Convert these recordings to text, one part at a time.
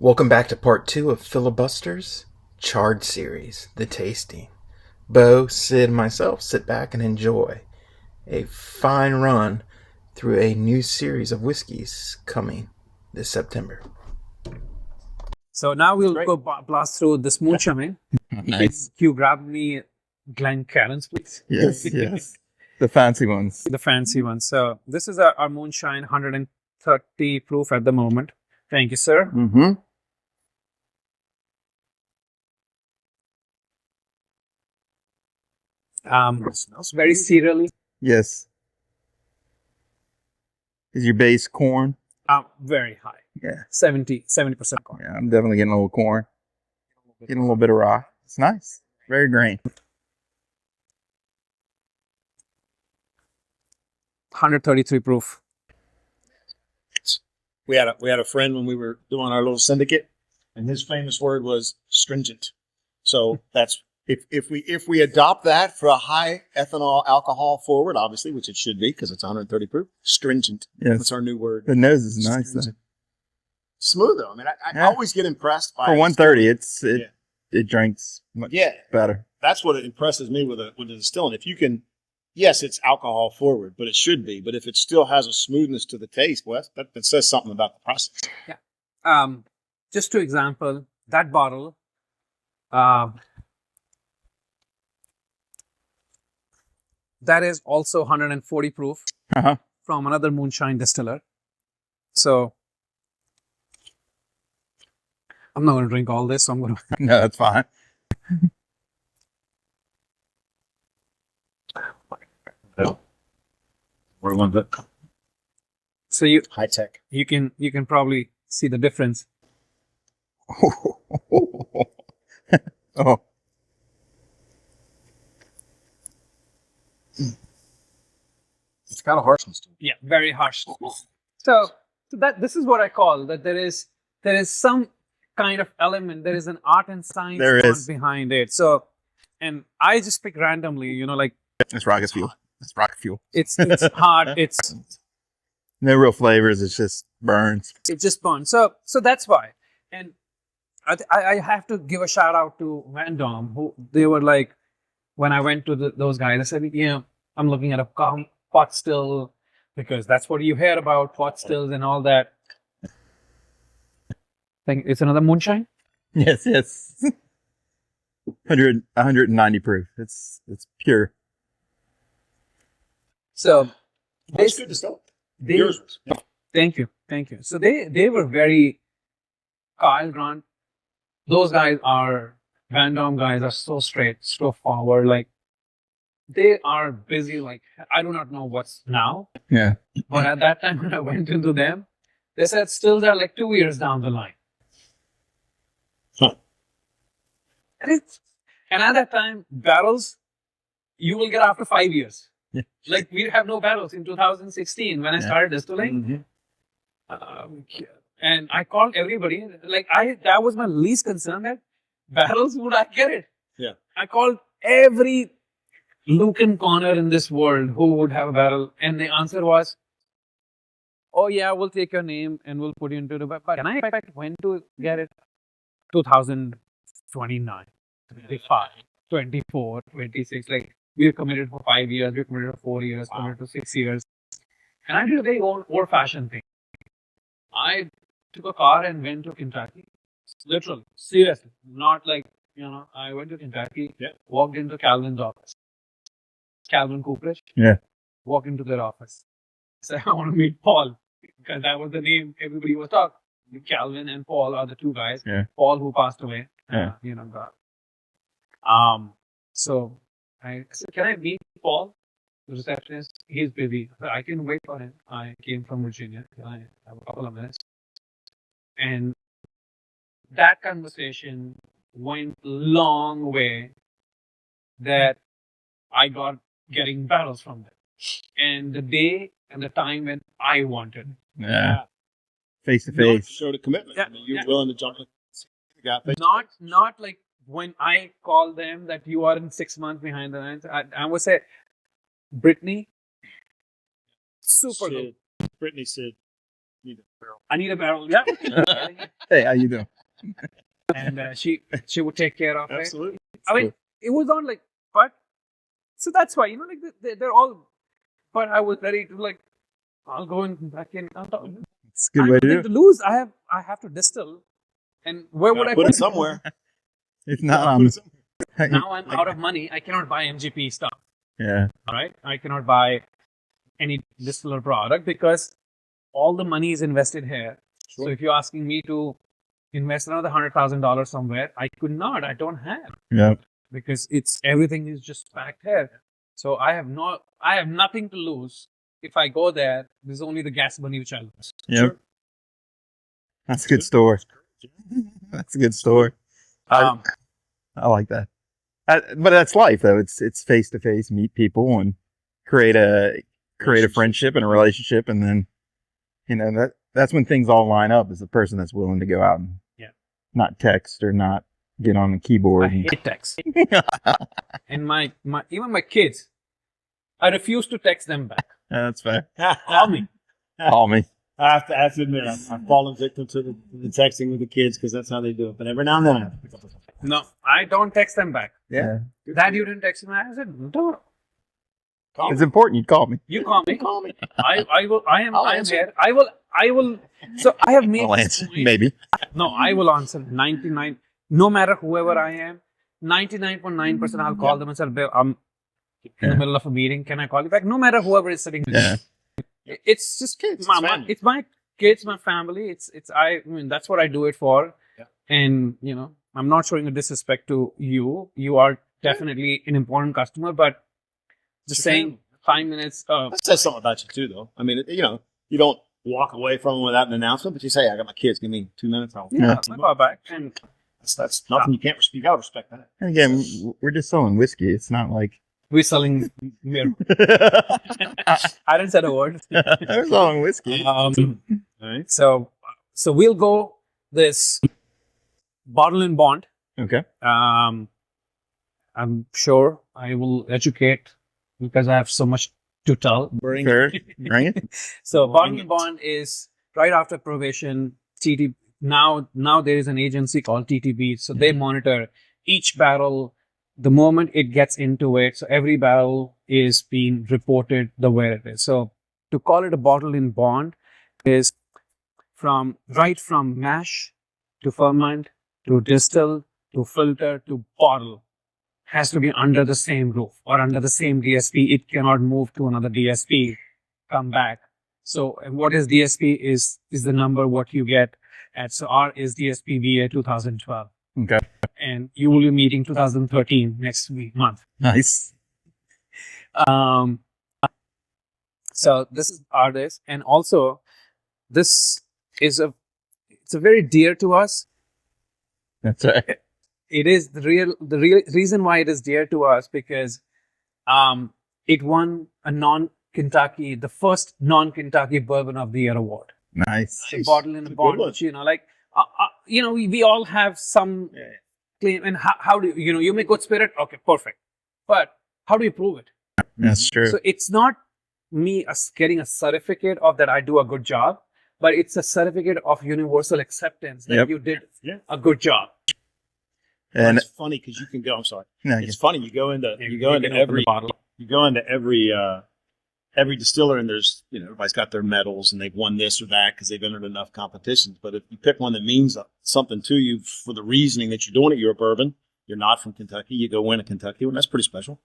Welcome back to part 2 of Filibuster's Charred Series, the tasting. Bo, Sid, and myself sit back and enjoy a fine run through a new series of whiskeys coming this September. So now we'll go blast through this moonshine. Nice. You grab me Glencairns, please. Yes, yes. The fancy ones. The fancy ones. So this is our moonshine, 130 proof at the moment. Thank you, sir. Mm-hmm. It smells very cereally. Yes. Is your base corn? Very high. Yeah. 70% corn. Yeah, I'm definitely getting a little corn. Getting a little bit of rye. It's nice. Very green. 133 proof. We had a friend when we were doing our little syndicate, and his famous word was stringent. So that's if we adopt that for a high ethanol alcohol forward, obviously, which it should be because it's 130 proof, stringent. Yes. That's our new word. The nose is nice. Though. Smooth though. I mean, I always get impressed by For 130, it drinks much better. That's what it impresses me with a distilling. If you can, yes, it's alcohol forward, but it should be. But if it still has a smoothness to the taste, well, that says something about the process. Yeah. Just to example, that bottle. That is also 140 proof from another moonshine distiller. So I'm not going to drink all this. So I'm going to. No, that's fine. We're one bit So you high tech. You can probably see the difference. Oh. It's got a harshness to it. Yeah, very harsh. So this is what I call that there is some kind of element, there is an art and science behind it. So, and I just pick randomly, like it's rocket fuel. It's rocket fuel. It's hard. It's no real flavors. It's just burns. It just burns. So that's why. And I have to give a shout out to Vendome, who they were like, when I went to those guys, I said, I'm looking at a pot still because that's what you hear about pot stills and all that. Think it's another moonshine? Yes. 190 proof. It's pure. So That's good to start. Yours was. Yeah. Thank you. So they were very Kyle Grant. Those guys are Vendome guys are so straightforward. Like they are busy. Like I do not know what's now. Yeah. But at that time when I went into them, they said still they're like 2 years down the line. Huh. And at that time, barrels you will get after 5 years. Yeah. Like we have no barrels in 2016 when I started distilling. Mm-hmm. And I called everybody. Like that was my least concern, that barrels would I get it. Yeah. I called every nook and corner in this world who would have a barrel, and the answer was, "Oh yeah, we'll take your name and we'll put you into the." But can I expect when to get it? 2029, 25, 24, 26. Like we're committed for 5 years, we're committed for 4 years, committed for 6 years, and I did a very old-fashioned thing. I took a car and went to Kentucky. Literally, seriously, not like, I went to Kentucky, walked into Calvin's office. Calvin Cooperage. Yeah. Walked into their office. Said, I want to meet Paul, because that was the name everybody was talking. Calvin and Paul are the two guys. Yeah. Paul, who passed away. Yeah. God. So I said, can I meet Paul? The receptionist, he's busy. I said, I can wait for him. I came from Virginia. Can I have a couple of minutes? And that conversation went long way that I got getting barrels from them. And the day and the time when I wanted. Yeah. Face to face. Showed a commitment. Yeah. I mean, you're willing to jump in. Not like when I call them that you are in 6 months behind the lines. I would say, Brittany, super good. Brittany said, need a barrel. I need a barrel. Yeah. Hey, how you doing? and she would take care of it. Absolutely. I mean, it was on like, but so that's why like they're all. But I was ready to like, I'll go and back in. It's a good way to do To lose. I have to distill, and where would I put it somewhere? It's not Now I'm out of money. I cannot buy MGP stuff. Yeah. All right, I cannot buy any distiller product because all the money is invested here. Sure. So if you're asking me to invest another $100,000 somewhere, I could not. I don't have. Yeah. Because everything is just packed here. So I have nothing to lose. If I go there, there's only the gas money which I lose. Yep. Sure. That's a good story. That's a good story. I like that. But that's life, though. It's face to face, meet people, and create a friendship and a relationship, and then that's when things all line up. Is the person that's willing to go out and not text or not get on the keyboard. I hate text. And my even my kids, I refuse to text them back. Yeah, that's fair. Call me. Call me. I have to admit, I've fallen victim to the texting with the kids because that's how they do it. But every now and then I have to pick up the phone. No, I don't text them back. Yeah. Dad, you didn't text me. I said, don't. It's important you call me. You call me. Call me. I will. I am answer. here. I will. So I have made I'll this answer. point. Maybe. No, I will answer 99. No matter whoever I am, 99.9% I'll call them and say, "Bill, I'm in the middle of a meeting. Can I call you back?" No matter whoever is sitting with me. It's just Kids, it's my kids, my family. I mean, that's what I do it for. Yeah. And I'm not showing a disrespect to you. You are definitely an important customer, but just saying 5 minutes. That says something about you too, though. I mean, you don't walk away from them without an announcement, but you say, "I got my kids. Give me 2 minutes." I'll call back. And that's nothing you can't. You gotta respect that. And again, we're just selling whiskey. It's not like we're selling mirror. I didn't say a word. we're selling whiskey. All right. So we'll go this bottle and bond. Okay. I'm sure I will educate because I have so much to tell. Bring Fair. Bring it. So Bring bottle it. and bond is right after probation. TT now there is an agency called TTB. So they monitor each barrel the moment it gets into it. So every barrel is being reported the where it is. So to call it a bottle in bond is from mash to ferment to distill to filter to bottle has to be under the same roof or under the same DSP. It cannot move to another DSP, come back. So what is DSP is the number what you get at. So R is DSP VA 2012. Okay. And you will be meeting 2013 next month. Nice. So this is our days, and also this is it's a very dear to us. That's right. It is the real reason why it is dear to us because it won a the first non-Kentucky Bourbon of the Year award. Nice. The bottle in a It's a bond, good one. which, we all have some claim. And how do you make good spirit? Okay, perfect. But how do you prove it? That's true. So it's not me getting a certificate of that I do a good job, but it's a certificate of universal acceptance that you did a good job. And it's funny because you can go. I'm sorry. no, It's funny. You go into every distiller, and there's everybody's got their medals, and they've won this or that because they've entered enough competitions. But if you pick one that means something to you for the reasoning that you're doing it, you're a bourbon. You're not from Kentucky. You go win a Kentucky one. That's pretty special.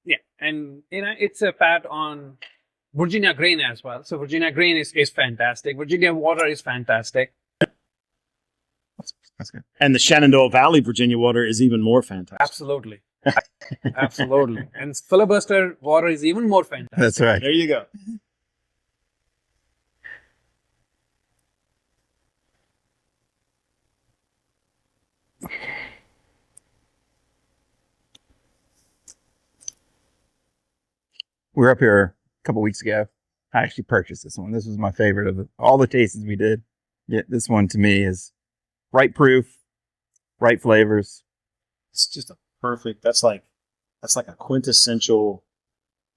Yeah, and it's a pat on Virginia grain as well. So Virginia grain is fantastic. Virginia water is fantastic. that's good. And the Shenandoah Valley Virginia water is even more fantastic. Absolutely. Absolutely. And Filibuster water is even more fantastic. That's right. There you go. We were up here a couple weeks ago. I actually purchased this one. This was my favorite of all the tastings we did. Yeah, this one to me is right proof, right flavors. It's just a perfect. That's like a quintessential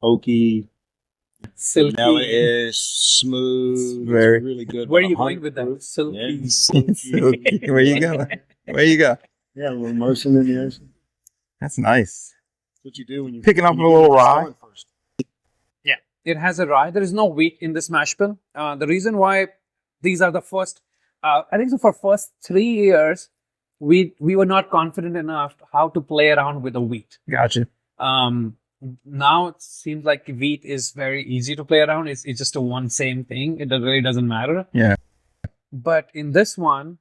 oaky, silky. Vanilla-ish, smooth. Very. It's really good. Where are you going with that? 100 Silky. Yeah. Silky. Where you going? Where you go? Yeah, a little immersion in the ocean. That's nice. That's what you do when you Picking up when a you little get rye. going first. It has a rye. There is no wheat in this mash bill. The reason why these are the first, I think so for first 3 years, we were not confident enough how to play around with the wheat. Gotcha. Now it seems like wheat is very easy to play around. It's just a one same thing. It really doesn't matter. Yeah. But in this one,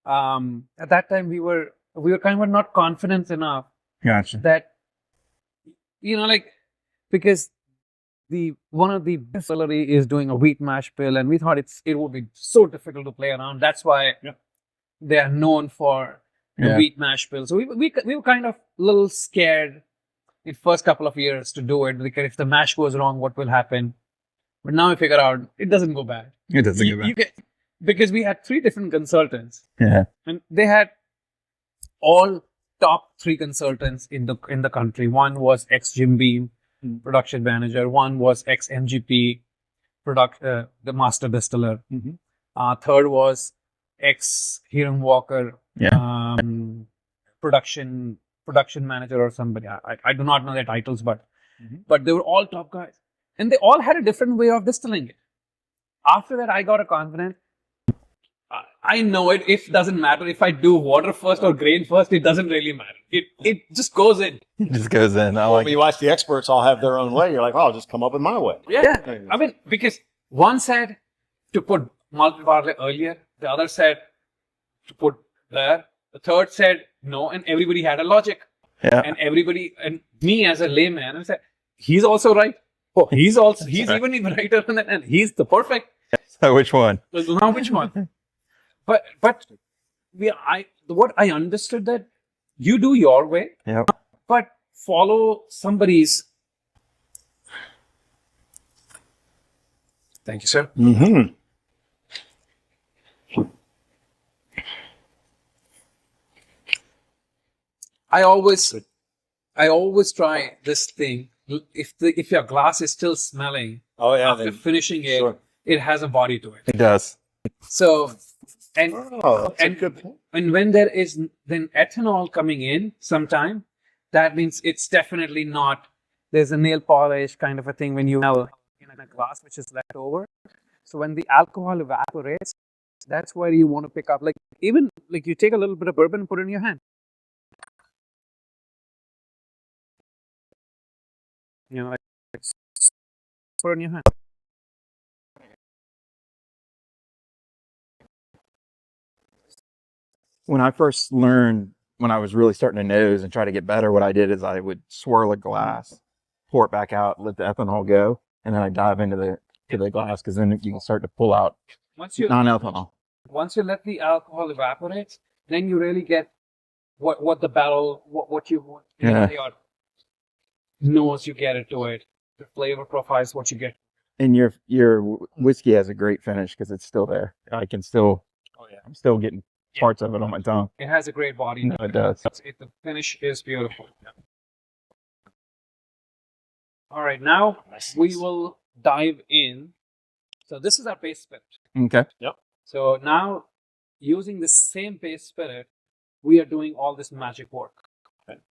at that time we were kind of not confident enough Gotcha. that because one of the distillery is doing a wheat mash bill, and we thought it would be so difficult to play around. That's why they are known for the wheat mash bill. So we were kind of a little scared in first couple of years to do it, because if the mash goes wrong, what will happen? But now we figure out it doesn't go bad. It doesn't go bad. Because we had 3 different consultants, Yeah. and they had all top 3 consultants in the country. One was ex Jim Beam production manager. One was ex MGP the master distiller. Third was ex Hiram Walker production manager or somebody. I do not know their titles, but they were all top guys, and they all had a different way of distilling it. After that, I got a confidence. I know it doesn't matter if I do water first or grain first. It doesn't really matter. It just goes in. It just goes in. When you watch the experts all have their own way, you're like, oh, I'll just come up with my way. Yeah. I mean, because one said to put malted barley earlier, the other said to put there, the third said no, and everybody had a logic. Yeah. And me as a layman, I said, he's also right. Oh, he's even righter than that, and he's the perfect. So which one? Now which one? But what I understood that you do your way, but follow somebody's. Thank you, sir. Mm-hmm. I always try this thing. If your glass is still smelling after finishing it, it has a body to it. It does. So, that's a good point. and when there is then ethanol coming in sometime, that means it's definitely not. There's a nail polish kind of a thing when you have in a glass which is left over. So when the alcohol evaporates, that's where you want to pick up. Even you take a little bit of bourbon and put it in your hand. Put it in your hand. When I first learned, when I was really starting to nose and try to get better, what I did is I would swirl a glass, pour it back out, let the ethanol go, and then I dive into the glass, because then you can start to pull out non-ethanol. Once you let the alcohol evaporate, then you really get what the barrel, what you want. Your nose, you get it to it. The flavor profile is what you get. And your whiskey has a great finish because it's still there. I can still, I'm still getting parts of it on my tongue. It has a great body. No, it does. The finish is beautiful. All right, now we will dive in. So this is our base spirit. Okay. Yep. So now, using the same base spirit, we are doing all this magic work.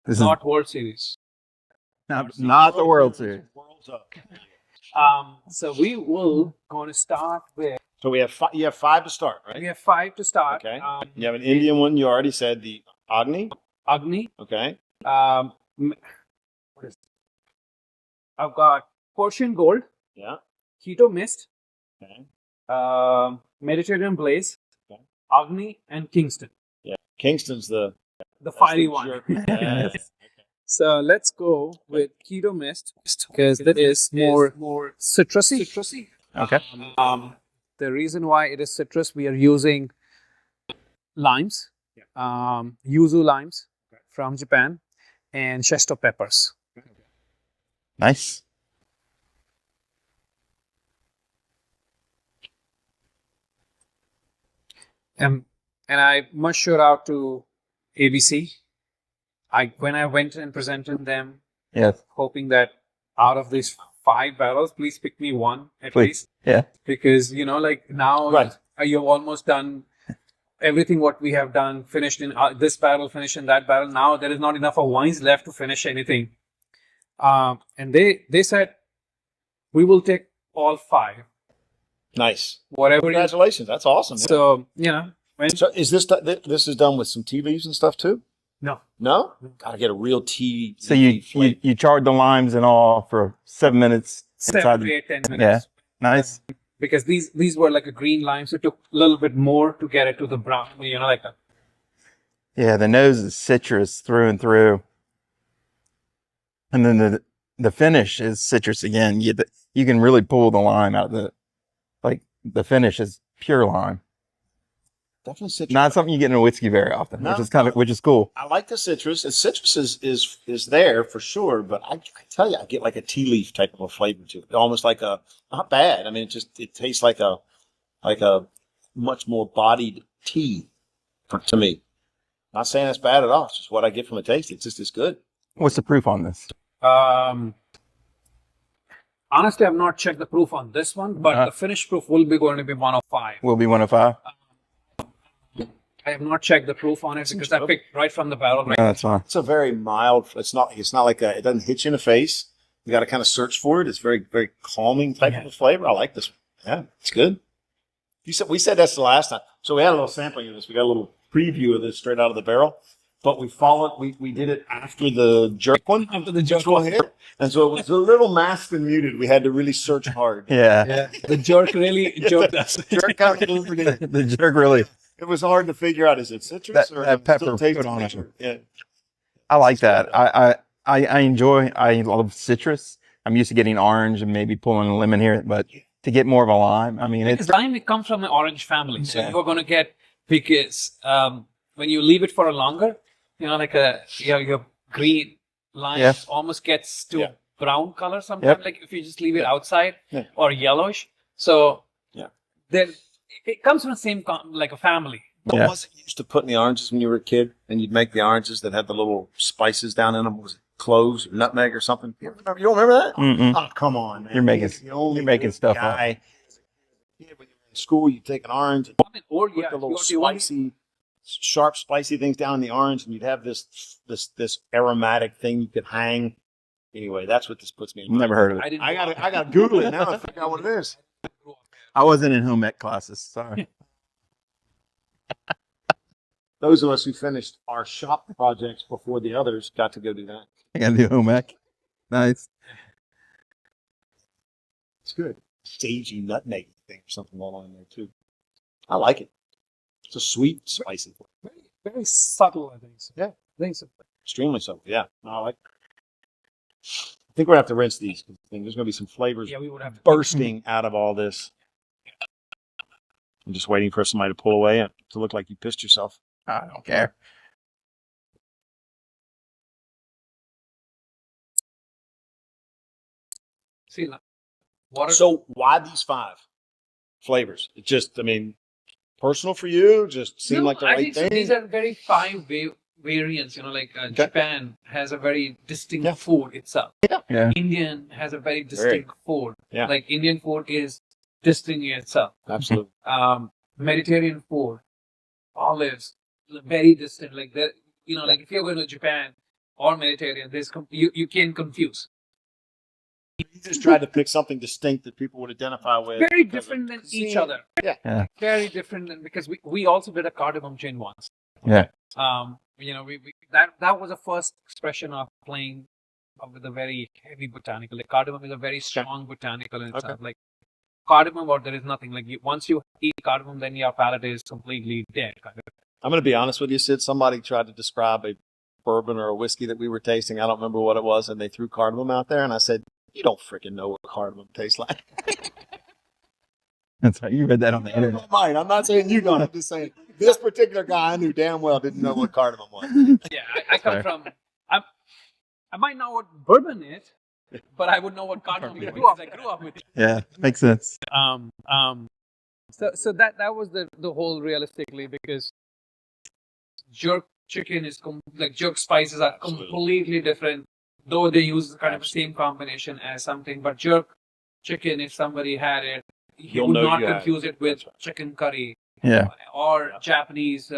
This Not World Series. not the World Series. World's up. So we will going to start with. So we have you have 5 to start, right? We have 5 to start. Okay. You have an Indian one. You already said the Agni. Agni. Okay. What is it? I've got Persian Gold. Yeah. Keto Mist. Okay. Mediterranean Blaze. Okay. Agni and Kingston. Yeah. Kingston's the fiery one. Yes. So let's go with Keto Mist, because that is more citrusy. Okay. The reason why it is citrus, we are using limes, yuzu limes from Japan, and shishito peppers. Nice. And I must shout out to ABC. When I went and presented them, Yes. hoping that out of these 5 barrels, please pick me one at Please. least. Yeah. Because, like now Right. you've almost done everything what we have done, finished in this barrel, finished in that barrel. Now there is not enough of wines left to finish anything. And they said, we will take all 5. Nice. Whatever. Congratulations. That's awesome. So, So is this is done with some tea leaves and stuff too? no. No? Gotta get a real tea. So you charred the limes and all for 7 minutes. 7 to 8, 10 minutes. Yeah. Nice. Because these were like a green lime, so it took a little bit more to get it to the brown, like that. Yeah, the nose is citrus through and through. And then the finish is citrus again. You can really pull the lime out of the finish is pure lime. Definitely citrus. Not something you get in a whiskey very often, No. which is cool. I like the citrus. And citrus is there for sure, but I tell you, I get like a tea leaf type of a flavor to it. Almost like not bad. I mean, it tastes like a much more bodied tea to me. Not saying it's bad at all. It's just what I get from a taste. It's just as good. What's the proof on this? Honestly, I've not checked the proof on this one, but the finished proof will be going to be 105. Will be 105? I have not checked the proof on it because I picked right from the barrel. No, that's fine. It's a very mild. It's not like it doesn't hit you in the face. You got to kind of search for it. It's very, very calming type of a flavor. I like this one. Yeah, it's good. We said that's the last time. So we had a little sampling of this. We got a little preview of this straight out of the barrel. But we did it after the jerk one. After the jerk one. And so it was a little masked and muted. We had to really search hard. Yeah. The jerk really jerked us. Jerk out The jerk really. It was hard to figure out, is it citrus or that pepper still taste put on it. nature? Yeah. I like that. I love citrus. I'm used to getting orange and maybe pulling a lemon here, but to get more of a lime, I mean, Because lime, it comes from an orange family. So Yeah. you're going to get, because when you leave it for a longer, your green lime almost gets to brown color sometimes, like if you just leave it outside or yellowish. So then it comes from the same, like a family. But wasn't you used to putting the oranges when you were a kid, and you'd make the oranges that had the little spices down in them? Was it cloves or nutmeg or something? You don't remember that? Mm-mm. Oh, come on, man. You're making stuff up. guy. Yeah, when you were in school, you'd take an orange, I mean, or put the little spicy, sharp, spicy things down in the orange, and you'd have this aromatic thing you could hang. Anyway, that's what this puts me in. Never heard of it. I gotta Google it now to figure out what it is. I wasn't in home ec classes. Sorry. Those of us who finished our shop projects before the others got to go do that. I got to do home ec. Nice. It's good. Sagey nutmeg thing or something going on in there too. I like it. It's a sweet, spicy. Very, very subtle, I think. So. Yeah. I think so. Extremely so. Yeah. No, I like it. I think we're going to have to rinse these. There's going to be some flavors Yeah, we would have to. bursting out of all this. I'm just waiting for somebody to pull away and to look like you pissed yourself. I don't care. See, water. So why these 5 flavors? It just, personal for you? Just seemed like the I right think so. thing? These are very 5 variants. Japan has a very distinct food itself. Yeah. Indian has a very distinct food. Yeah. Like Indian food is distinct in itself. Absolutely. Mediterranean food, olives, very distinct. Like that, like if you're going to Japan or Mediterranean, you can confuse. You just tried to pick something distinct that people would identify with. Very different than each other. Yeah. Very different than, because we also did a cardamom gin once. Yeah. That was the first expression of playing with a very heavy botanical. Like cardamom is a very strong botanical in itself. Like cardamom, or there is nothing. Like once you eat cardamom, then your palate is completely dead. Kind of. I'm going to be honest with you, Sid. Somebody tried to describe a bourbon or a whiskey that we were tasting. I don't remember what it was, and they threw cardamom out there, and I said, "You don't freaking know what cardamom tastes like." That's right. You read that on the internet. I'm not saying you don't. I'm just saying this particular guy I knew damn well didn't know what cardamom was. Yeah, I come from. I might know what bourbon is, but I would know what cardamom is because I grew up with it. Yeah, makes sense. So that was the whole, realistically, because jerk chicken is like jerk spices are completely different though they use kind of the same combination as something, but jerk chicken, if somebody had it, he You'll would know not you had confuse it. it with That's right. chicken curry Yeah. or Japanese,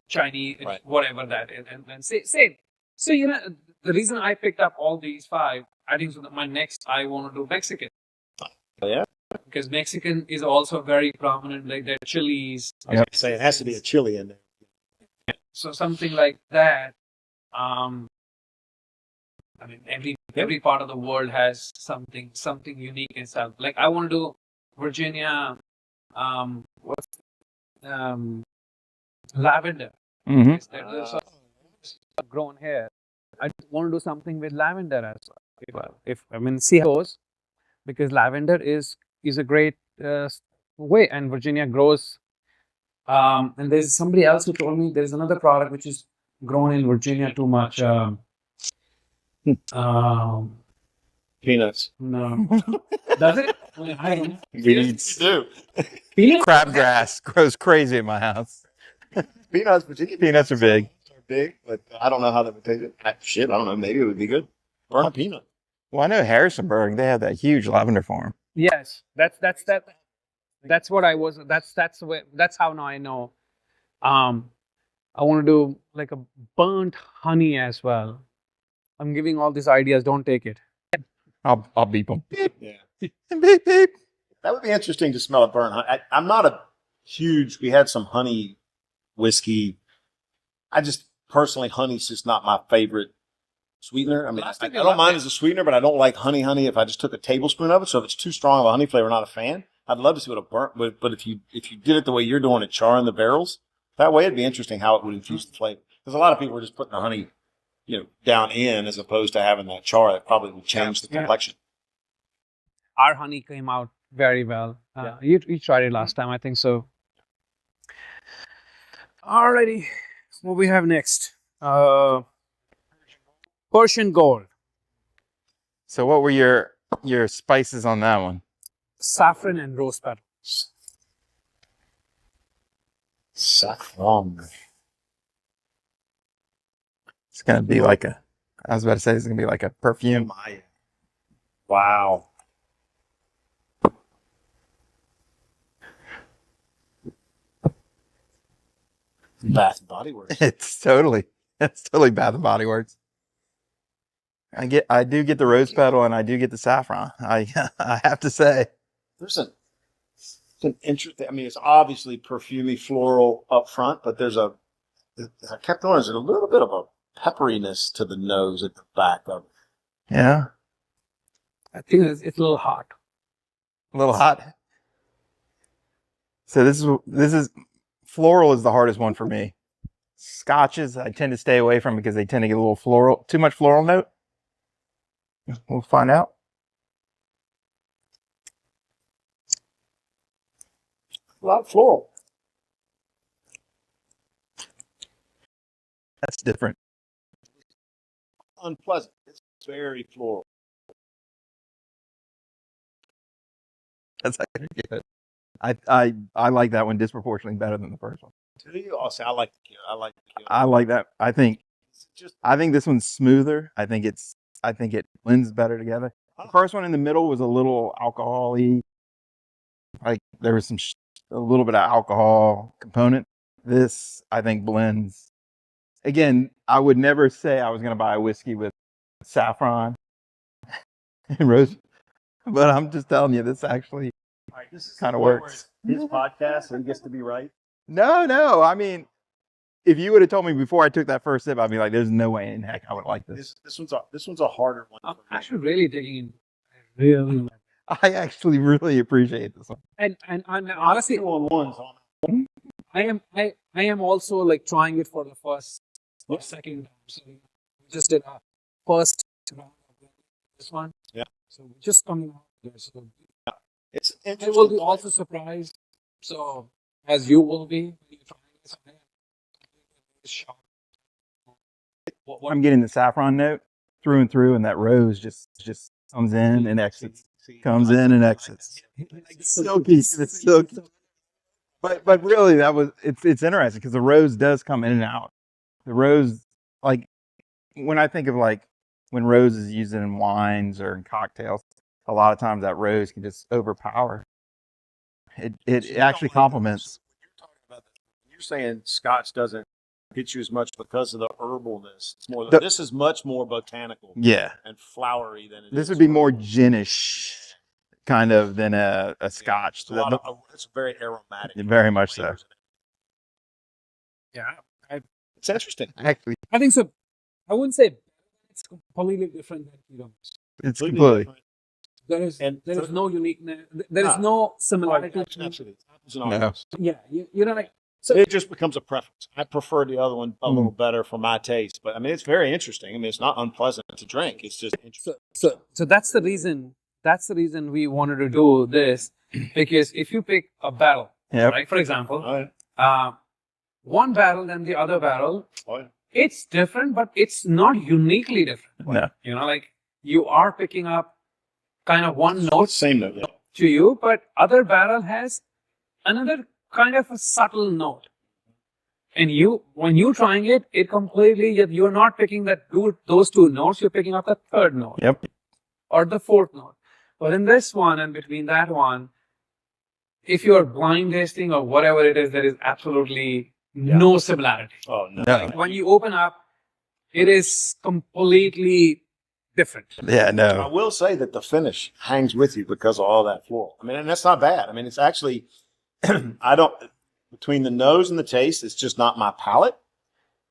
Chinese, Right. whatever that is, and same. So the reason I picked up all these 5, I think so that my next I want to do Mexican. Oh, yeah. Because Mexican is also very prominent, like their chilies. I was going to say it has to be a chili in there. So something like that. I mean, every part of the world has something unique itself. Like I want to do Virginia, what's lavender. Mm-hmm. There's a grown here. I want to do something with lavender as well. If I mean, see how it goes, because lavender is a great way, and Virginia grows. And there's somebody else who told me there's another product which is grown in Virginia too much. Peanuts. No. Does it? I don't know. Weeds. do. Peanut? Crabgrass grows crazy in my house. Peanuts, Virginia Peanuts are big. big, but I don't know how that would taste it. Shit, I don't know. Maybe it would be good. Burn a peanut. Well, I know Harrisonburg, they have that huge lavender farm. Yes. That's what I was. That's how now I know. I want to do like a burnt honey as well. I'm giving all these ideas. Don't take it. I'll beep them. Yeah. Beep, beep. That would be interesting to smell a burnt honey. I'm not a huge, we had some honey whiskey. I just personally, honey's just not my favorite sweetener. I mean, I don't mind as a sweetener, but I don't like honey if I just took a tablespoon of it. So if it's too strong of a honey flavor, not a fan. I'd love to see what a burnt, but if you did it the way you're doing it, charring the barrels, that way it'd be interesting how it would infuse the flavor. Because a lot of people are just putting the honey, down in as opposed to having that char. That probably would change the complexion. Our honey came out very well. You tried it last time, I think so. Alrighty, what we have next? Persian Gold, So what were your spices on that one? saffron and rose petals. Saffron. It's going to be like I was about to say it's going to be like a perfume. Wow. Bath and Body Works. It's totally Bath and Body Works. I do get the rose petal and I do get the saffron. I have to say. There's an interesting, I mean, it's obviously perfumey floral up front, but I kept on, there's a little bit of a pepperiness to the nose at the back of it. Yeah. I think it's a little hot. A little hot. So this is floral is the hardest one for me. Scotches I tend to stay away from because they tend to get a little too much floral note. We'll find out. A lot of floral. That's different. Unpleasant. It's very floral. That's actually good. I like that one disproportionately better than the first one. Do you? Oh, see, I like the Keto. I like that. I think Just this one's smoother. I think it blends better together. The first one in the middle was a little alcohol-y. Like there was a little bit of alcohol component. This, I think, blends. Again, I would never say I was going to buy a whiskey with saffron and rose, but I'm just telling you, this actually kind of works. His podcast, so he gets to be right. No. I mean, if you would have told me before I took that first sip, I'd be like, "There's no way in heck I would like this." This one's a harder one. I'm for me. actually really digging in. Really. I actually really appreciate this one. And honestly, 2-on-1s on. I am also like trying it for the first or second time. So we just did our first round of this one. Yeah. So we're just coming out there. So It's I interesting. will be also surprised. So as you will be when you're trying this. Shock. I'm getting the saffron note through and through, and that rose just comes in and exits. Comes in and exits. It's silky. It's silky. But really, it's interesting because the rose does come in and out. The rose, like when I think of like when rose is used in wines or in cocktails, a lot of times that rose can just overpower. It actually complements. You're saying Scotch doesn't hit you as much because of the herbalness. It's more. The- This is much more botanical Yeah, and flowery than it is. this would be more ginish kind of than a Scotch. It's a lot of, it's very aromatic. Very much so. flavors in it. Yeah, It's interesting. Actually, I think so. I wouldn't say it's completely different than Keto Mist. it's completely. different. There is And there for- is no uniqueness. There is no similarity. Absolutely. Apples and No. oranges. Yeah, you know, like So it just becomes a preference. I prefer the other one a Mm. little better for my taste, but I mean, it's very interesting. I mean, it's not unpleasant to drink. It's just interesting. so that's the reason. That's the reason we wanted to do this, because if you pick a barrel, Yep. right? For example, Oh, yeah. one barrel and the other barrel, Oh, yeah. it's different, but it's not uniquely different. No. You know, like you are picking up kind of one note Same note. Yeah. to you, but other barrel has another kind of a subtle note. And when you're trying it, it completely, you're not picking those two notes, you're picking up the third note Yep. or the fourth note. But in this one and between that one, if you're blind tasting or whatever it is, there is absolutely no similarity. Oh, no. No. When you open up, it is completely different. Yeah. I No. will say that the finish hangs with you because of all that floral. I mean, and that's not bad. I mean, it's actually, between the nose and the taste, it's just not my palate.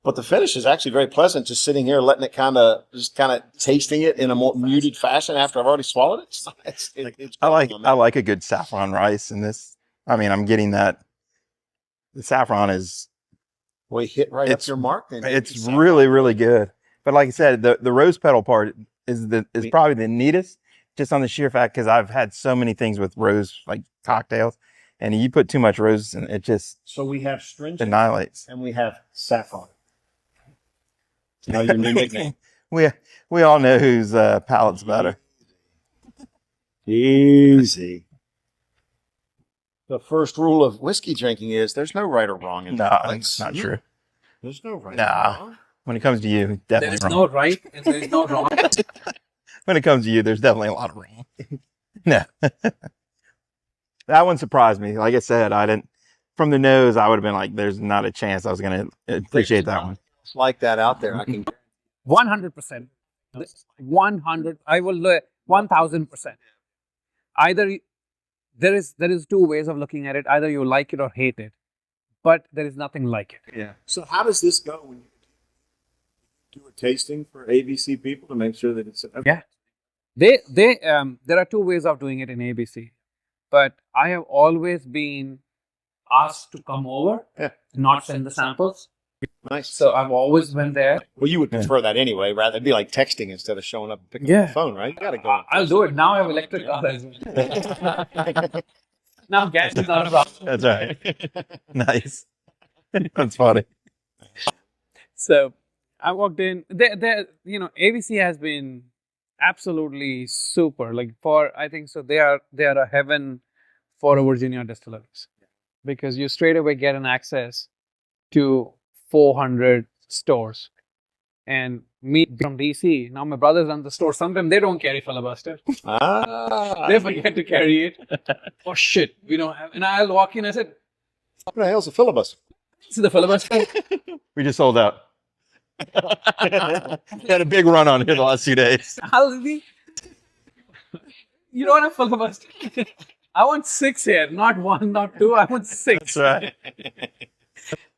But the finish is actually very pleasant, just sitting here, letting it kind of tasting it in a more muted fashion after I've already swallowed it. It's I like a good saffron rice in this. I mean, I'm getting that. The saffron is we hit right It's- up your mark. Then it's really, really good. But like I said, the rose petal part is probably the neatest, just on the sheer fact because I've had so many things with rose like cocktails, and you put too much rose and it just So we have stringent annihilates. and we have saffron. Now your new nickname. We all know whose palate's better. Easy. The first rule of whiskey drinking is there's no right or wrong in No, that. that's not true. There's no right Nah. or wrong. When it comes to you, There definitely is wrong. no right and there is no wrong. When it comes to you, there's definitely a lot of wrong. No. That one surprised me. Like I said, I didn't, from the nose, I would have been like, there's not a chance I was going to appreciate that one. It's like that out there. I can 100%. 100. I will 1000%. Either there is two ways of looking at it. Either you like it or hate it, but there is nothing like it. Yeah. So how does this go when you do a tasting for ABC people to make sure that it's Yeah. There are two ways of doing it in ABC, but I have always been asked to come over, not send the samples. nice? So I've always been there. Well, you would prefer that anyway, rather it'd be like texting instead of showing up and picking up the phone, right? You gotta go. I'll do it now. I have electric car as well. Now gas is not a problem. That's right. Nice. That's funny. So I walked in. ABC has been absolutely super. Like I think so. They are a heaven for Virginia distilleries because you straight away get an access to 400 stores. And me from DC, now my brothers run the store. Sometimes they don't carry Filibuster. They forget to carry it. Oh shit, we don't have. And I'll walk in. I said, What the hell's a filibuster? "This is the Filibuster." We just sold out. Had a big run on here the last few days. You don't have Filibuster. I want 6 here, not 1, not 2. I want 6. That's right.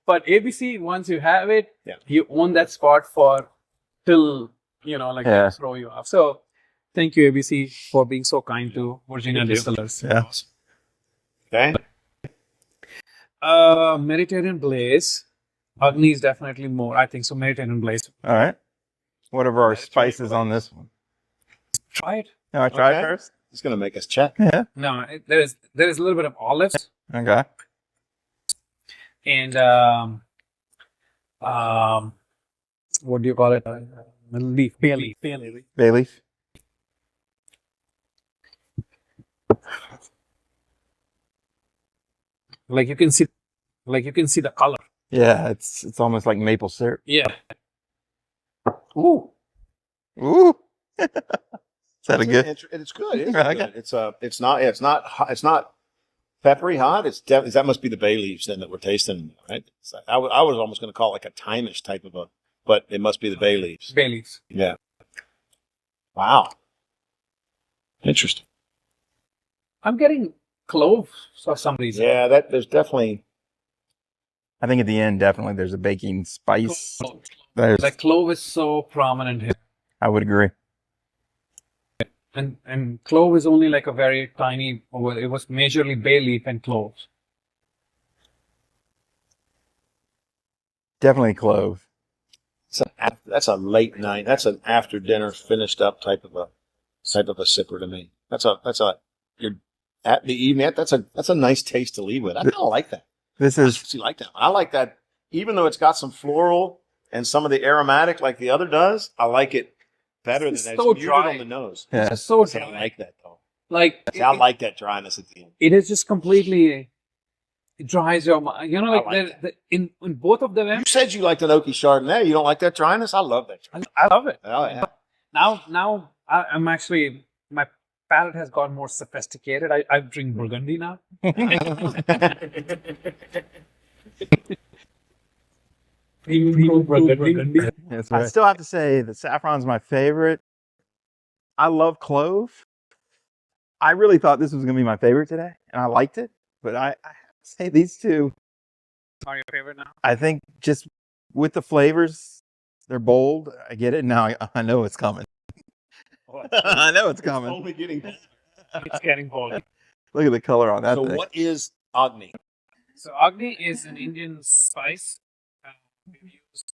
But ABC, once you have it, Yeah. you own that spot for till Yeah. throw you off. So thank you, ABC, for being so kind to Virginia distillers. Yeah. Okay. Mediterranean Blaze. Agni is definitely more. I think so. Mediterranean Blaze. All right. What are our spices on this one? Try it. No, I try it Okay. first. It's gonna make us check. Yeah. No, there is a little bit of olives Okay. and what do you call it? Leaf. Bay leaf. Bay leaf. Like you can see the color. Yeah, it's almost like maple syrup. Yeah. Ooh. Ooh. Is that a good? It's good. It's Okay. good. It's not peppery hot. That must be the bay leaves then that we're tasting, right? I was almost going to call it like a thymish type of but it must be the bay leaves. Bay leaves. Yeah. Wow. Interesting. I'm getting clove for some reason. Yeah, there's definitely. I think at the end, definitely, there's a baking spice. Clove. There's, Like clove is so prominent here. I would agree. And clove is only like a very tiny, well, it was majorly bay leaf and cloves. Definitely clove. That's a late night. That's an after dinner finished up type of a sipper to me. You're at the evening. That's a nice taste to leave with. I kind of like that. This I is actually like that. I like that, even though it's got some floral and some of the aromatic like the other does. I like it better than It's that. so It's muted dry. on the nose. yeah. It's just so See, I dry. like that though. Like See, I like that dryness at the end. it is just completely, it dries your mind. You know, like, I like in both of them, You said you liked an oaky Chardonnay. You don't like that dryness? I love that. I love it. Oh yeah. Now I'm actually, my palate has gotten more sophisticated. I drink Burgundy now. Premium Burgundy. That's right. I still have to say that saffron's my favorite. I love clove. I really thought this was going to be my favorite today, and I liked it. But I have to say these two, Are your favorite now? I think just with the flavors, they're bold. I get it. Now I know it's coming. I know it's coming. Only getting. It's getting bold. Look at the color on that So thing. what is Agni? So Agni is an Indian spice. We've used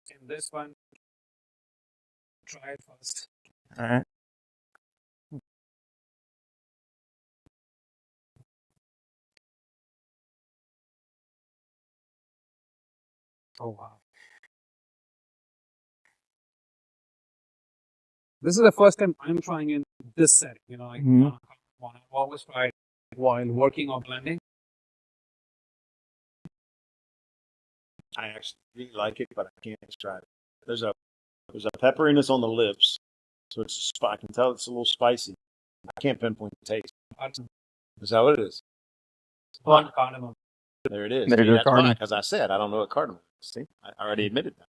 in this one. Try it first. All right. Oh wow. This is the first time I'm trying in this setting. You know, like Mhm. I've always tried while working or blending. I actually really like it, but I can't try it. There's a pepperiness on the lips, so I can tell it's a little spicy. I can't pinpoint the taste. Is that what it is? Burnt cardamom. There it is. There's your cardamom. Because I said I don't know what cardamom is. See, I already admitted that.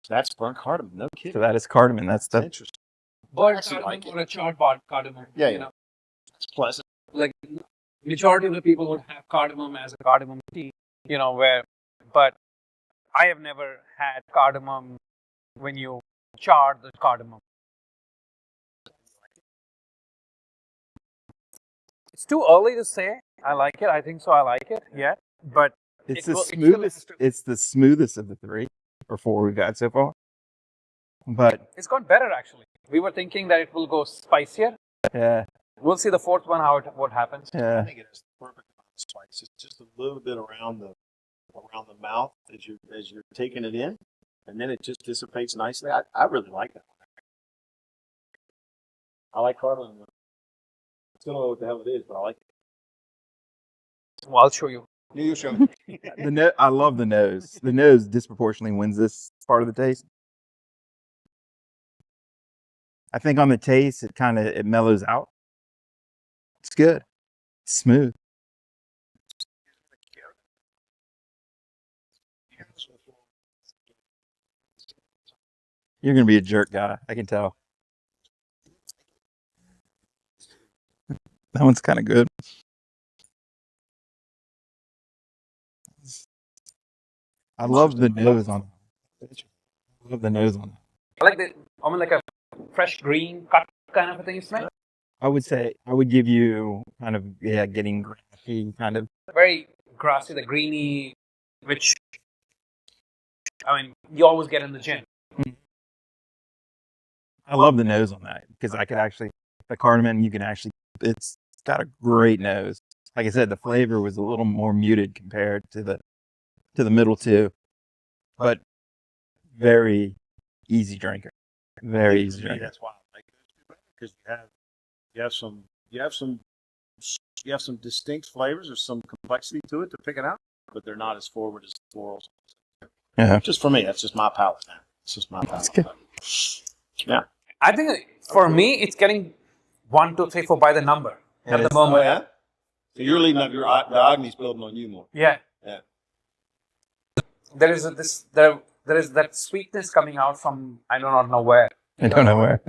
That's burnt cardamom. No So kidding. that is cardamom. That's the Interesting. Burnt actually cardamom like it. or a charred cardamom. Yeah, You yeah. know, It's pleasant. like majority of the people would have cardamom as a cardamom tea. You know, but I have never had cardamom when you char the cardamom. It's too early to say. I like it. I think so. I like it. Yeah, but it's It the will- it still smoothest. has to- It's the smoothest of the three or four we've got so far. But it's gone better actually. We were thinking that it will go spicier. yeah, We'll see the fourth one what happens. I yeah. think it has the perfect amount of spice. It's just a little bit around the mouth as you're taking it in, and then it just dissipates nicely. I really like that. I like cardamom. I still don't know what the hell it is, but I like it. Well, I'll show you. You show me. I love the nose. The nose disproportionately wins this part of the taste. I think on the taste, it mellows out. It's good. It's smooth. You're gonna be a jerk guy. I can tell. That one's kind of good. I love the nose on it. I love the nose on it. I like the almost like a fresh green cut kind of a thing. You smell I would say I would give you kind of getting grassy kind of. very grassy, the greeny, which I mean you always get in the gym. I love the nose on that because I could actually the cardamom. You can actually it's got a great nose. Like I said, the flavor was a little more muted compared to the middle two, but very easy drinker. Very easy drinker. That's why I like it because you have some distinct flavors. There's some complexity to it to pick it out, but they're not as forward as the florals. Yeah. Just for me, that's just my palate. Now. It's just my palate. good. Yeah. I think for me, it's getting 1, 2, 3, 4 by the number at the Oh, moment. yeah? So you're leading up your the Agni's building on you more. Yeah. Yeah. There is there is that sweetness coming out from I do not know where. I don't know where.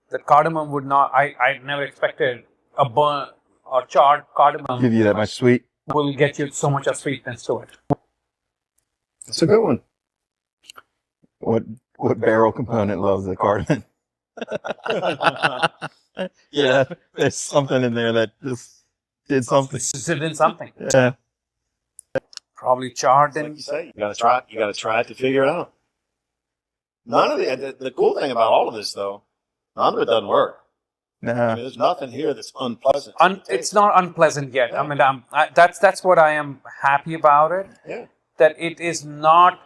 The cardamom would not. I never expected a burnt or charred cardamom Give you that much sweet. will get you so much of sweetness to it. That's a good one. What barrel component loves the cardamom? Yeah, there's something in there that just did something. It's in something. Yeah. Probably charred Like in. you say, you gotta try it. You gotta try it to figure it out. None of the cool thing about all of this though, none of it doesn't work. I mean, No. there's nothing here that's unpleasant. It's not unpleasant yet. I mean, that's what I am happy about it. Yeah. That it is not,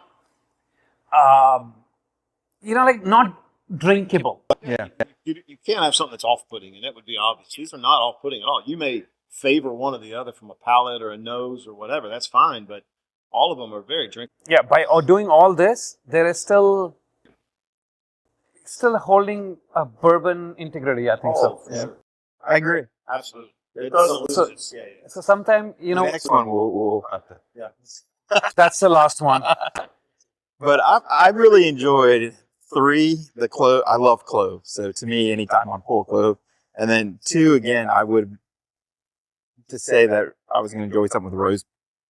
like not drinkable. Yeah. You can't have something that's off-putting, and that would be obvious. These are not off-putting at all. You may favor one or the other from a palate or a nose or whatever. That's fine, but all of them are very drinkable. Yeah, by doing all this, there is still holding a bourbon integrity. I think so. Yeah. I agree. Absolutely. It doesn't lose its. Yeah, yeah. So sometimes The next one we'll have to. Yeah. that's the last one. But I really enjoyed 3, the clove. I love clove. So to me, anytime I pull clove. And then 2, again, I would, to say that I was going to enjoy something with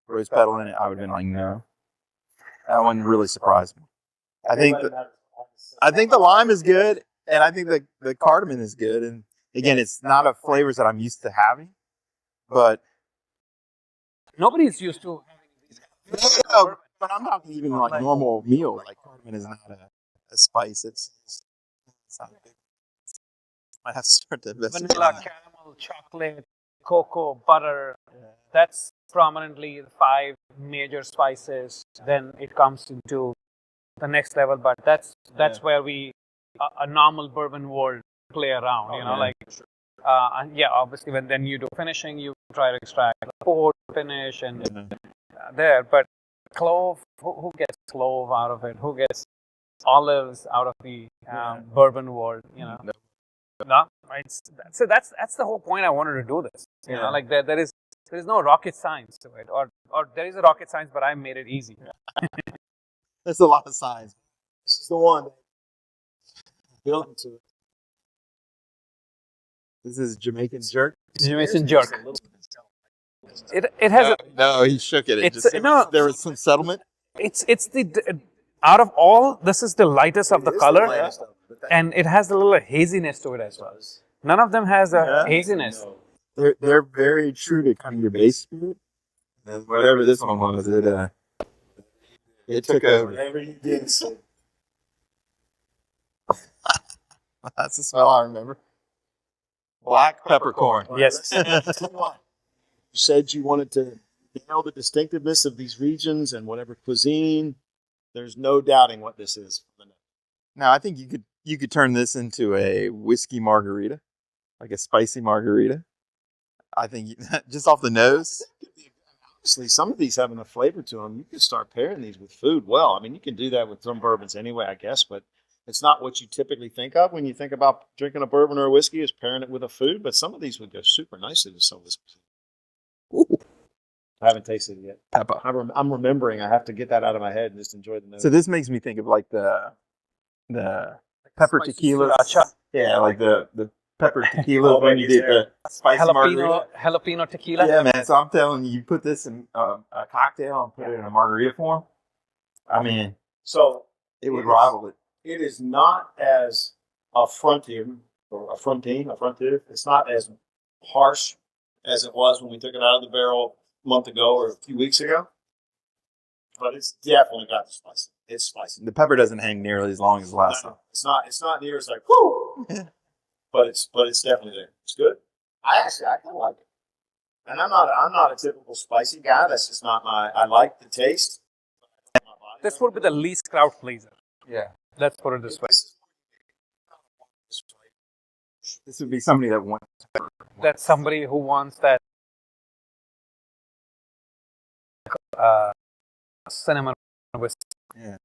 rose petal in it, I would have been like, no. That one really surprised me. I think the lime is good, and I think the cardamom is good. And again, it's not a flavors that I'm used to having, but Nobody's used to having these. no, but I'm talking even like normal meals. Like cardamom is not a spice. It's not a big. Might have to start to invest in Vanilla, that. caramel, chocolate, cocoa, butter. That's prominently the 5 major spices. Then it comes into the next level, but that's where we a normal bourbon world play around. And obviously when then you do finishing, you try to extract the pour, finish, and there. But clove, who gets clove out of it? Who gets olives out of the bourbon world? No, so that's the whole point. I wanted to do this. Like there is no rocket science to it, or there is a rocket science, but I made it easy. There's a lot of signs. This is the one built into it. This is Jamaican jerk. Jamaican jerk. It has No, he shook it. There was some settlement. it's the out of all, this is the lightest of the color, and it has a little haziness to it as well. None of them has a haziness. They're very true to kind of your base spirit. And whatever this one was, it took over. Whatever you did. That's the smell I remember. Black peppercorn. Yes. You said you wanted to nail the distinctiveness of these regions and whatever cuisine. There's no doubting what this is. Now I think you could turn this into a whiskey margarita, like a spicy margarita. I think just off the nose. Honestly, some of these have enough flavor to them. You can start pairing these with food well. I mean, you can do that with some bourbons anyway, I guess, but it's not what you typically think of when you think about drinking a bourbon or a whiskey is pairing it with a food. But some of these would go super nicely with some of this. I haven't tasted it yet. Pepper. I'm remembering. I have to get that out of my head and just enjoy the nose. So this makes me think of like the pepper tequila. Yeah, like the pepper tequila when you did the spicy margarita. Jalapeno tequila. Yeah, man. So I'm telling you, you put this in a cocktail and put it in a margarita form. I mean, so it would rival it. it is not as affrontive. It's not as harsh as it was when we took it out of the barrel a month ago or a few weeks ago. But it's definitely got the spice. It's spicy. The pepper doesn't hang nearly as long as the last time. It's not near as like whoo. but it's definitely there. It's good. I kind of like it. And I'm not a typical spicy guy. That's just not I like the taste. This would be the least crowd pleaser. Yeah. Let's put it this way. This would be somebody that wants. That's somebody who wants that cinnamon whiskey. Yeah.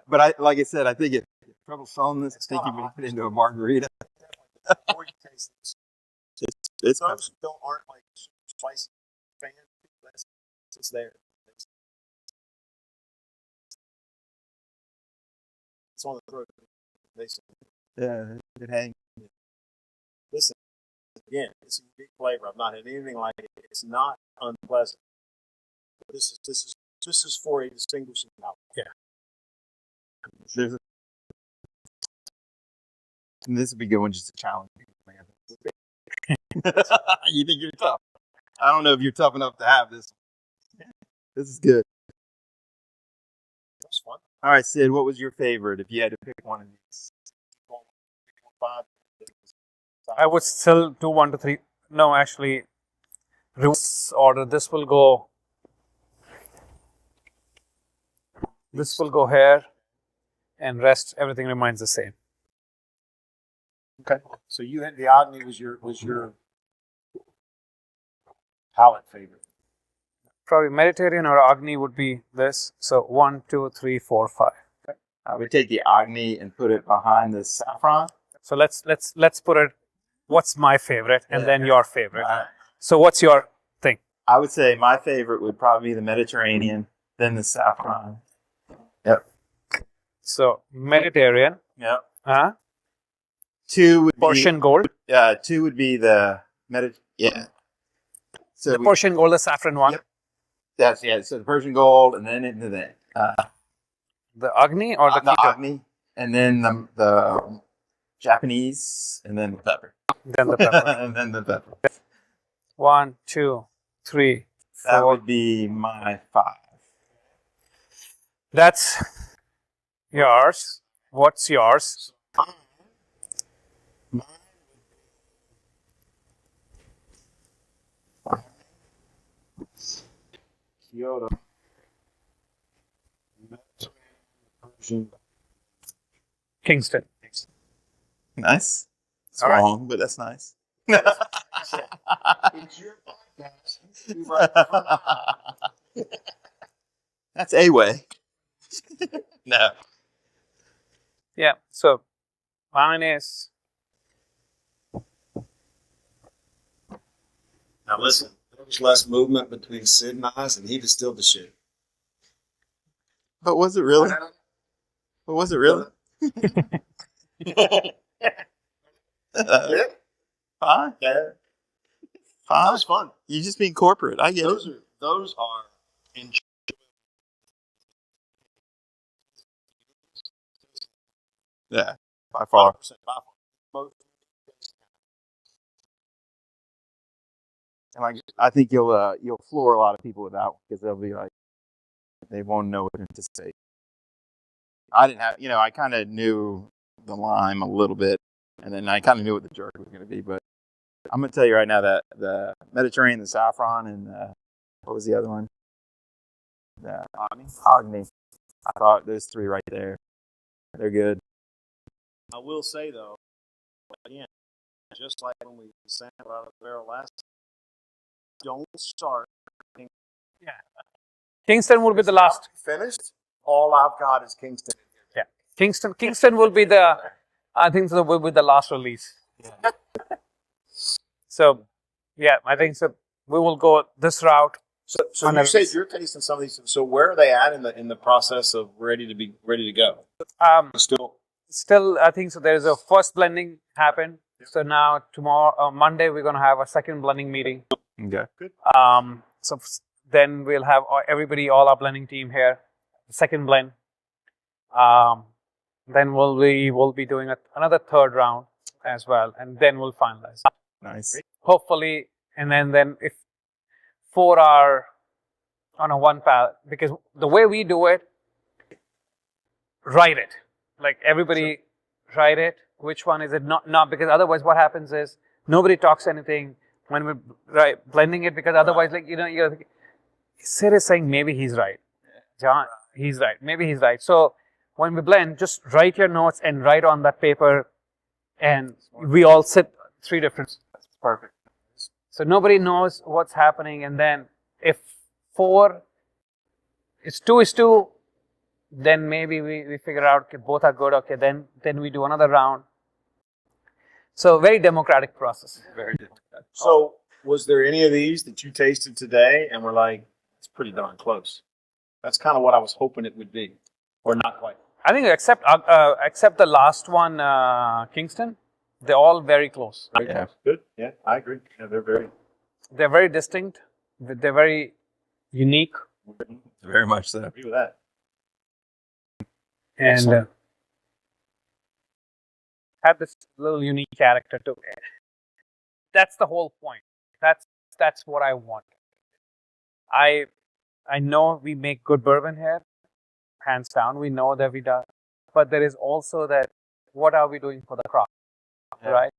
But like I said, I think trouble selling this. I think you make it into a margarita. Or you taste this. It's Those who aren't like spicy fans, that's it's there. It's on the throat. yeah, it hangs. Listen, again, it's a unique flavor. I've not had anything like it. It's not unpleasant. But this is for a distinguishing alcohol. Yeah. There's and this would be a good one just to challenge people. You think you're tough? I don't know if you're tough enough to have this. This is good. That's fun. All right, Sid, what was your favorite if you had to pick one of these? I would still do 1 to 3. No, actually, reverse order. This will go here, and rest everything remains the same. Okay. So you had the Agni was your palate favorite. Probably Mediterranean or Agni would be this. So 1, 2, 3, 4, 5. I would take the Agni and put it behind the saffron. So let's put it. What's my favorite, and then your favorite. Uh, So what's your thing? I would say my favorite would probably be the Mediterranean, then the saffron. Yep. So Mediterranean. Yep. 2 would Persian Gold. be 2 would be the Yeah. So The Persian Gold, the saffron one. Yep. So the Persian Gold, and then into the The Agni or the Keto? Agni, and then the Japanese, and then the pepper. Then the pepper. And then the pepper. 1, 2, 3, 4. That would be my 5. That's yours. What's yours? Kyoto. Persian. Kingston. Nice. It's All right. wrong, but that's nice. It's your podcast. You right. That's a way. No. Yeah. So mine is Now listen, there was less movement between Sid and I, and he distilled the shit. But was it really? But was it really? Fine. Yeah. That Fine. was fun. You just being corporate. I get Those it. are enjoyable. Yeah. By far. Most And I think you'll floor a lot of people with that one because they'll be like, they won't know what to anticipate. I didn't have, I kind of knew the lime a little bit, and then I kind of knew what the jerk was going to be. But I'm going to tell you right now that the Mediterranean, the saffron, and what was the other one? The Agni. I thought those 3 right there, they're good. I will say though, again, just like when we sampled out of the barrel last, don't start. Kingston will be the last. Finished. All I've got is Kingston. Yeah. Kingston will be the. I think so will be the last release. Yeah. So, yeah, I think so. We will go this route. So you said you're tasting some of these. So where are they at in the process of ready to go? Still, I think so. There's a first blending happened. So now tomorrow, Monday, we're gonna have a second blending meeting. Okay. Good. So then we'll have all our blending team here. Second blend. Then we'll be doing another third round as well, and then we'll finalize. Nice. Hopefully, and then if 4 are on a 1 pallet, because the way we do it, write it. Like everybody write it. Which one is it? Not because otherwise what happens is nobody talks anything when we're blending it, because otherwise you're thinking, Sid is saying maybe he's right. John, he's right. Maybe he's right. So when we blend, just write your notes and write on that paper, and we all sit 3 different. That's perfect. So nobody knows what's happening, and then if 4, it's 2:2, Then maybe we figure out, okay, both are good. Okay, then we do another round. So very democratic process. Very different. So, was there any of these that you tasted today and were like, it's pretty darn close? That's kind of what I was hoping it would be, or not quite. I think except the last one, Kingston, they're all very close. Very Yeah. close. Good. Yeah, I agree. Yeah, They're very distinct. They're very unique. Very much so. I agree with that. And Excellent. have this little unique character to it. That's the whole point. That's what I want. I know we make good bourbon here, hands down. We know that we do, but there is also that. What are we doing for the craft, right?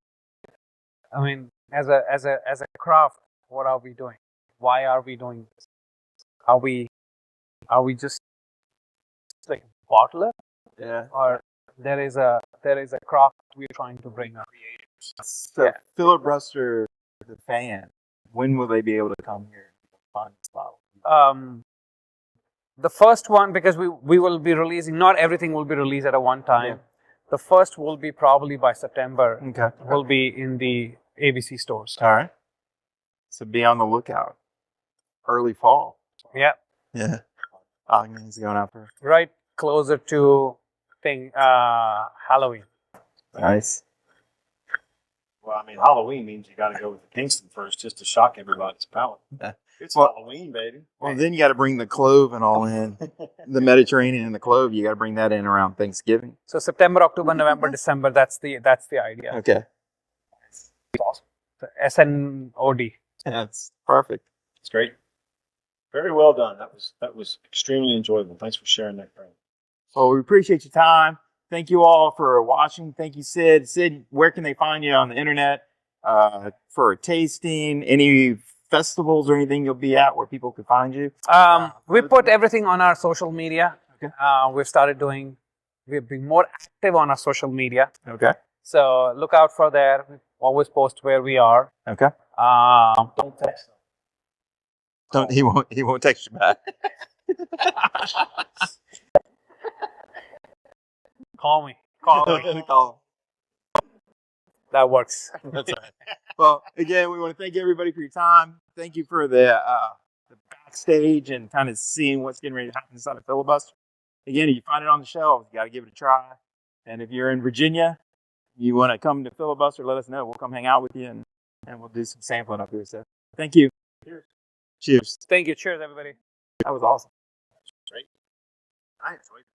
I mean, as a craft, what are we doing? Why are we doing this? Are we just like bottler? Yeah. Or there is a craft we're trying to bring up. So Filibuster, the fan, when will they be able to come here and find this bottle? The first one, because we will be releasing, not everything will be released at a one time. Yeah. The first will be probably by September. Okay. Will be in the ABC stores. All right. So be on the lookout. Early fall. Yeah, Yeah. Agni's going out for. right closer to Halloween. Nice. Well, I mean, Halloween means you got to go with the Kingston first, just to shock everybody's palate. Yeah. It's Well- Halloween, baby. Well, then you got to bring the clove and all in. The Mediterranean and the clove, you got to bring that in around Thanksgiving. So September, October, November, December. That's the idea. Okay. Awesome. So SNOD. That's perfect. It's great. Very well done. That was extremely enjoyable. Thanks for sharing that, Frank. Well, we appreciate your time. Thank you all for watching. Thank you, Sid. Sid, where can they find you on the internet for a tasting? Any festivals or anything you'll be at where people can find you? We put everything on our social media. Okay. We've been more active on our social media. Okay. So look out for there. We always post where we are. Okay. Don't text them. Don't he won't text you back. Call me. Call me. That works. That's right. Well, again, we want to thank everybody for your time. Thank you for the backstage and kind of seeing what's getting ready to happen inside of Filibuster. Again, if you find it on the shelves, you got to give it a try. And if you're in Virginia, you want to come to Filibuster, let us know. We'll come hang out with you and we'll do some sampling up here. So thank you. Cheers. Cheers. Thank you. Cheers, everybody. That was awesome. Great. I enjoyed it.